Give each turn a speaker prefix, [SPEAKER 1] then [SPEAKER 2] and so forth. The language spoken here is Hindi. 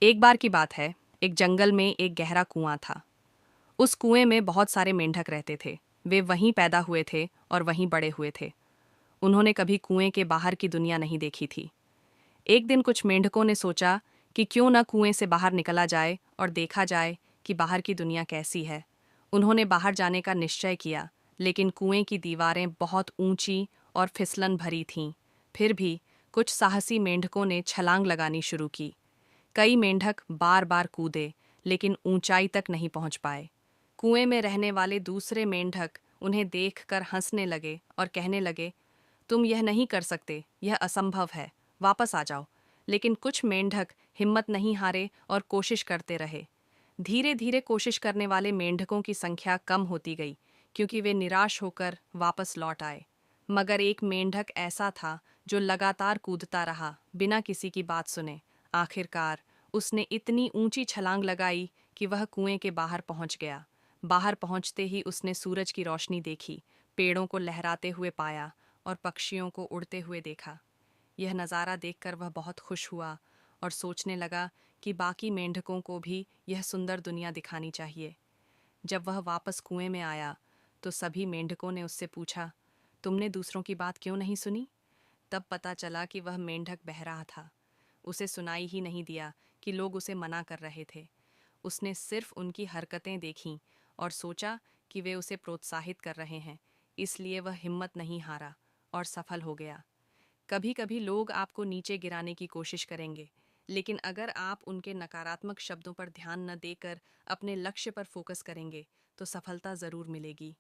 [SPEAKER 1] एक बार की बात है। एक जंगल में एक गहरा कुआं था। उस कुएं में बहुत सारे मेंढक रहते थे। वे वहीं पैदा हुए थे और वहीं बड़े हुए थे। उन्होंने कभी कुएं के बाहर की दुनिया नहीं देखी थी। एक दिन कुछ मेंढकों ने सोचा कि क्यों न कुएं से बाहर निकला जाए और देखा जाए कि बाहर की दुनिया कैसी है। उन्होंने बाहर जाने का निश्चय किया, लेकिन कुएं की दीवारें बहुत ऊंची और फिसलन भरी थीं। फिर भी कुछ साहसी मेंढकों ने छलांग लगानी शुरू की। कई मेंढक बार बार कूदे, लेकिन ऊंचाई तक नहीं पहुंच पाए। कुएं में रहने वाले दूसरे मेंढक उन्हें देखकर हंसने लगे और कहने लगे, तुम यह नहीं कर सकते, यह असंभव है, वापस आ जाओ। लेकिन कुछ मेंढक हिम्मत नहीं हारे और कोशिश करते रहे। धीरे धीरे कोशिश करने वाले मेंढकों की संख्या कम होती गई, क्योंकि वे निराश होकर वापस लौट आए। मगर एक मेंढक ऐसा था जो लगातार कूदता रहा, बिना किसी की बात सुने। आखिरकार उसने इतनी ऊंची छलांग लगाई कि वह कुएं के बाहर पहुंच गया। बाहर पहुंचते ही उसने सूरज की रोशनी देखी, पेड़ों को लहराते हुए पाया और पक्षियों को उड़ते हुए देखा। यह नज़ारा देखकर वह बहुत खुश हुआ और सोचने लगा कि बाकी मेंढकों को भी यह सुंदर दुनिया दिखानी चाहिए। जब वह वापस कुएं में आया तो सभी मेंढकों ने उससे पूछा, तुमने दूसरों की बात क्यों नहीं सुनी? तब पता चला कि वह मेंढक बहरा था। उसे सुनाई ही नहीं दिया कि लोग उसे मना कर रहे थे। उसने सिर्फ उनकी हरकतें देखीं और सोचा कि वे उसे प्रोत्साहित कर रहे हैं, इसलिए वह हिम्मत नहीं हारा और सफल हो गया। कभी कभी लोग आपको नीचे गिराने की कोशिश करेंगे, लेकिन अगर आप उनके नकारात्मक शब्दों पर ध्यान न देकर अपने लक्ष्य पर फोकस करेंगे तो सफलता ज़रूर मिलेगी।